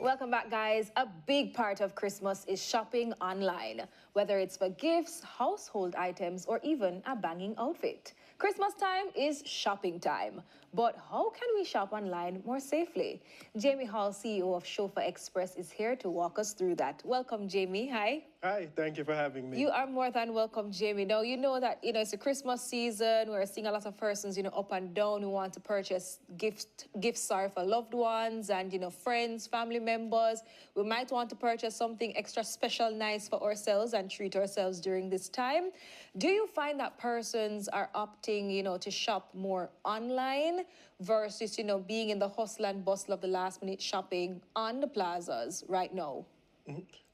Welcome back, guys. A big part of Christmas is shopping online, whether it's for gifts, household items, or even a banging outfit. Christmas time is shopping time. But how can we shop online more safely? Jamie Hall, CEO of Showfa Express, is here to walk us through that. Welcome, Jamie. Hi. Hi, thank you for having me. You are more than welcome, Jamie. Now, you know that, it's a Christmas season. We're seeing a lot of persons, up and down who want to purchase gifts for loved ones and, friends, family members. We might want to purchase something extra special, nice for ourselves and treat ourselves during this time. Do you find that persons are opting, to shop more online versus, being in the hustle and bustle of the last minute shopping on the plazas right now?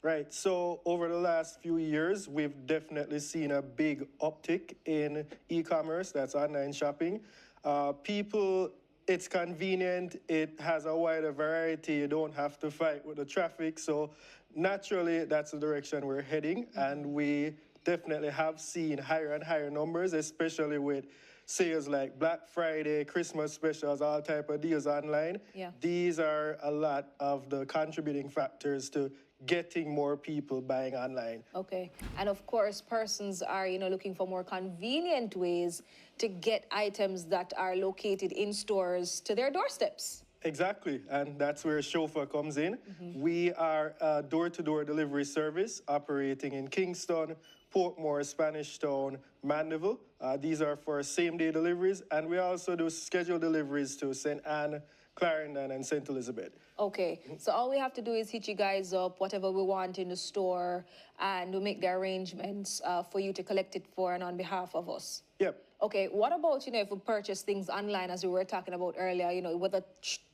Right, so over the last few years, we've definitely seen a big uptick in e-commerce, that's online shopping. It's convenient, it has a wider variety, you don't have to fight with the traffic, so naturally that's the direction we're heading, and we definitely have seen higher and higher numbers, especially with sales like Black Friday, Christmas specials, all type of deals online. Yeah. These are a lot of the contributing factors to getting more people buying online. Okay. And of course, persons are, looking for more convenient ways to get items that are located in stores to their doorsteps. Exactly, and that's where Showfa comes in. We are a door-to-door delivery service operating in Kingston, Portmore, Spanish Town, Mandeville. These are for same-day deliveries, and we also do scheduled deliveries to St. Anne, Clarendon, and St. Elizabeth. Okay, so all we have to do is hit you guys up, whatever we want in the store, and we'll make the arrangements for you to collect it for and on behalf of us. Yep. Okay, what about, if we purchase things online, as we were talking about earlier, whether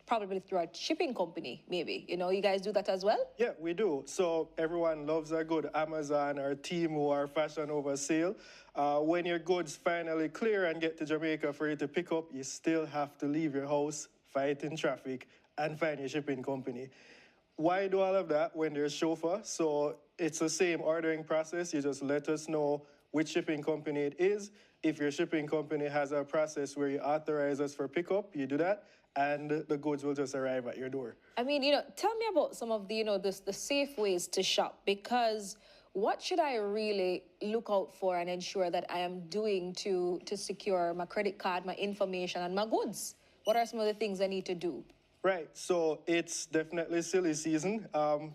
probably through a shipping company, maybe, you guys do that as well? Yeah, we do. So everyone loves a good Amazon or Temu or Fashion Over sale. When your goods finally clear and get to Jamaica for you to pick up, you still have to leave your house, fight in traffic, and find your shipping company. Why do all of that when there's Showfa? So it's the same ordering process. You just let us know which shipping company it is. If your shipping company has a process where you authorize us for pickup, you do that, and the goods will just arrive at your door. I mean, tell me about some of the, the safe ways to shop, because what should I really look out for and ensure that I am doing to secure my credit card, my information, and my goods? What are some of the things I need to do? Right, so it's definitely silly season,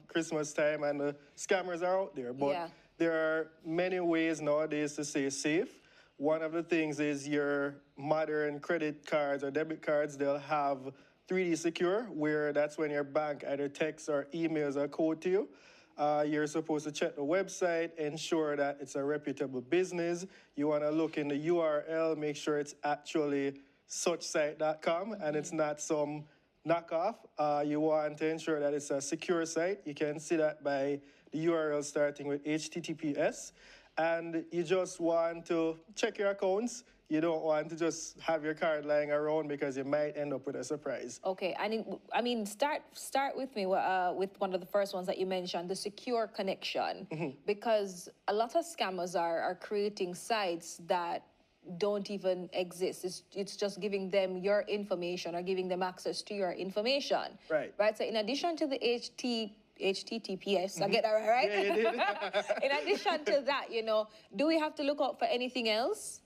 Christmas time, and the scammers are out there. But there are many ways nowadays to stay safe. One of the things is your modern credit cards or debit cards, they'll have 3D Secure, where that's when your bank either texts or emails a code to you. You're supposed to check the website, ensure that it's a reputable business. You want to look in the URL, make sure it's actually suchsite.com and it's not some knockoff. You want to ensure that it's a secure site. You can see that by the URL starting with HTTPS. And you just want to check your accounts. You don't want to just have your card lying around because you might end up with a surprise. Okay, and start with me with one of the first ones that you mentioned, the secure connection, because a lot of scammers are creating sites that don't even exist. It's just giving them your information or giving them access to your information. Right. Right. So in addition to the HTTPS, I get that right? Yeah, you did. In addition to that, do we have to look out for anything else?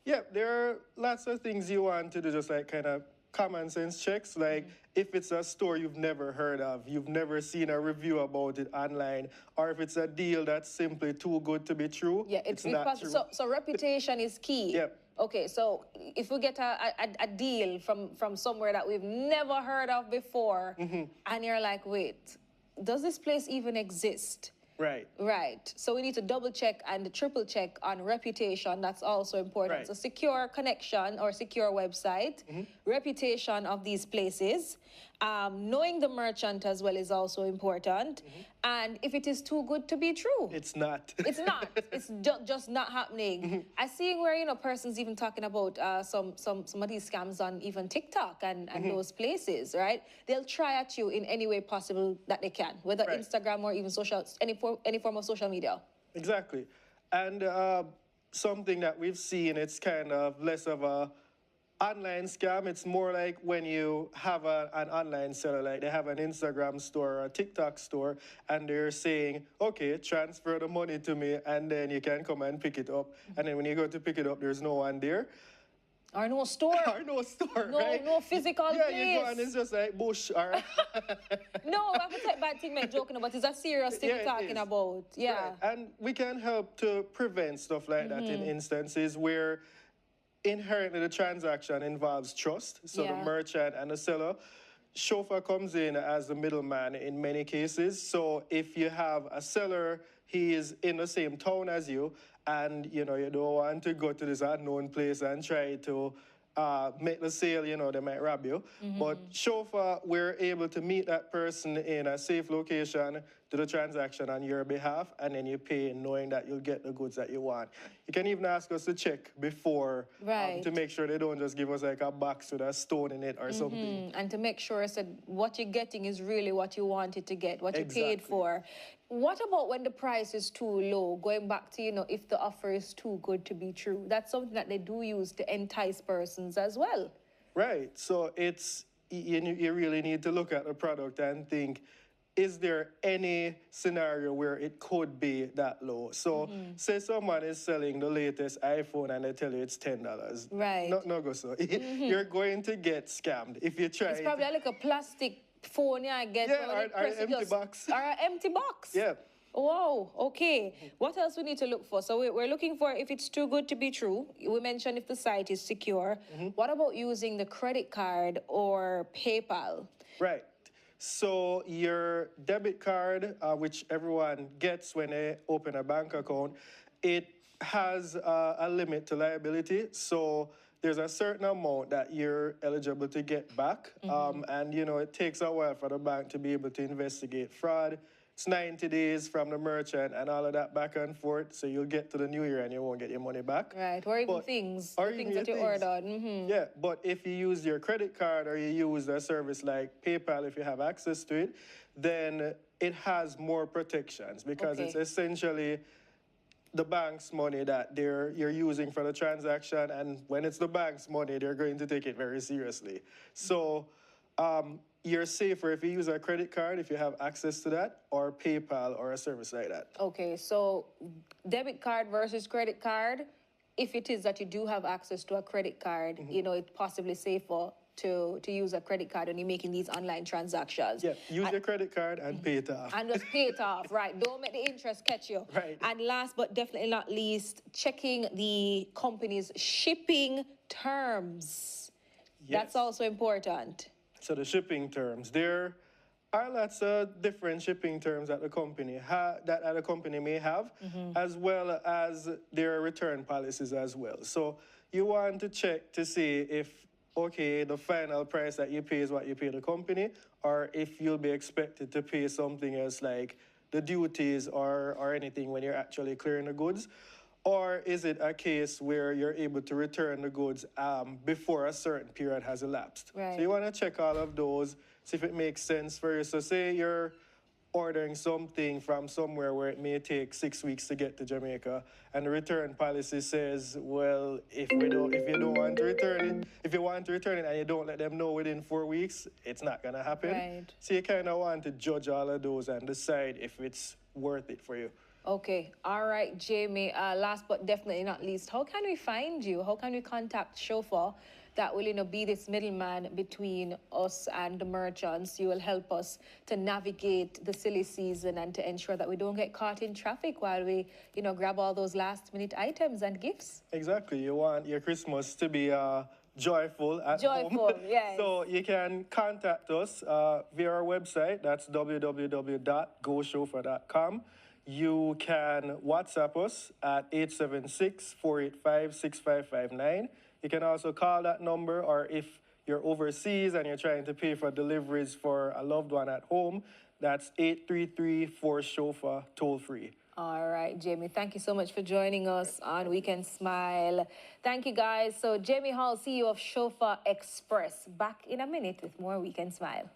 Yeah, there are lots of things you want to do, just like kind of common sense checks. Like if it's a store you've never heard of, you've never seen a review about it online, or if it's a deal that's simply too good to be true, it's not true. So reputation is key. Yep. Okay, so if we get a deal from somewhere that we've never heard of before, and you're like, wait, does this place even exist? Right. Right. So we need to double check and triple check on reputation. That's also important. Right. So secure connection or secure website, reputation of these places, knowing the merchant as well is also important. And if it is too good to be true. It's not. It's not. It's just not happening. I see where, persons even talking about some of these scams on even TikTok and those places, right? They'll try at you in any way possible that they can, whether Instagram or even any form of social media. Exactly. And something that we've seen, it's kind of less of a online scam, it's more like when you have an online seller, like they have an Instagram store or a TikTok store, and they're saying, okay, transfer the money to me, and then you can come and pick it up. And then when you go to pick it up, there's no one there. Or no store. Or no store, no, right? No physical yeah, place. You go and it's just like bush, all right? No, I haven't said bad thing I'm joking about. It's a serious thing we're talking about. Yeah. Right. And we can help to prevent stuff like that in instances where inherently the transaction involves trust. So the merchant and the seller. Showfa comes in as the middleman in many cases. So if you have a seller, he is in the same town as you, and you don't want to go to this unknown place and try to make the sale, they might rob you. But Showfa, we're able to meet that person in a safe location, do the transaction on your behalf, and then you pay knowing that you'll get the goods that you want. You can even ask us to check before to make sure they don't just give us like a box with a stone in it or something. And to make sure that what you're getting is really what you wanted to get, what you paid for. What about when the price is too low? Going back to, if the offer is too good to be true. That's something that they do use to entice persons as well. Right. So you really need to look at the product and think, is there any scenario where it could be that low? So say someone is selling the latest iPhone and they tell you it's $10. Right. No go so. You're going to get scammed if you try. It's probably like a plastic phone I get. Yeah, or an empty box. Or an empty box. Yeah. Wow, okay. What else we need to look for? So we're looking for if it's too good to be true. We mentioned if the site is secure. What about using the credit card or PayPal? Right. So your debit card, which everyone gets when they open a bank account, it has a limit to liability. So there's a certain amount that you're eligible to get back. And, it takes a while for the bank to be able to investigate fraud. It's 90 days from the merchant and all of that back and forth. So you'll get to the new year and you won't get your money back. Right, or even things that you ordered. Yeah, but if you use your credit card or you use a service like PayPal, if you have access to it, then it has more protections because it's essentially the bank's money that you're using for the transaction. And when it's the bank's money, they're going to take it very seriously. So you're safer if you use a credit card, if you have access to that, or PayPal or a service like that. Okay, so debit card versus credit card, if it is that you do have access to a credit card, it's possibly safer to use a credit card when you're making these online transactions. Yeah, use your credit card and pay it off. And just pay it off, right. Don't make the interest catch you. Right. And last but definitely not least, checking the company's shipping terms. Yes. That's also important. So the shipping terms, there are lots of different shipping terms that the company may have, as well as their return policies as well. So you want to check to see if, the final price that you pay is what you pay the company, or if you'll be expected to pay something else like the duties or anything when you're actually clearing the goods. Or is it a case where you're able to return the goods before a certain period has elapsed? Right. So you want to check all of those, see if it makes sense for you. So say you're ordering something from somewhere where it may take 6 weeks to get to Jamaica, and the return policy says, well, if you don't want to return it, if you want to return it and you don't let them know within 4 weeks, it's not gonna happen. Right. So you kind of want to judge all of those and decide if it's worth it for you. Okay, all right, Jamie. Last but definitely not least, how can we find you? How can we contact Showfa that will, be this middleman between us and the merchants? You will help us to navigate the silly season and to ensure that we don't get caught in traffic while we, grab all those last-minute items and gifts. Exactly. You want your Christmas to be joyful at home. Joyful, yes. So you can contact us via our website. That's www.goshowfa.com. You can WhatsApp us at 876-485-6559. You can also call that number, or if you're overseas and you're trying to pay for deliveries for a loved one at home, that's 833-4SHOWFA toll-free. All right, Jamie, thank you so much for joining us on Weekend Smile. Thank you, guys. So Jamie Hall, CEO of Showfa Express, back in a minute with more Weekend Smile.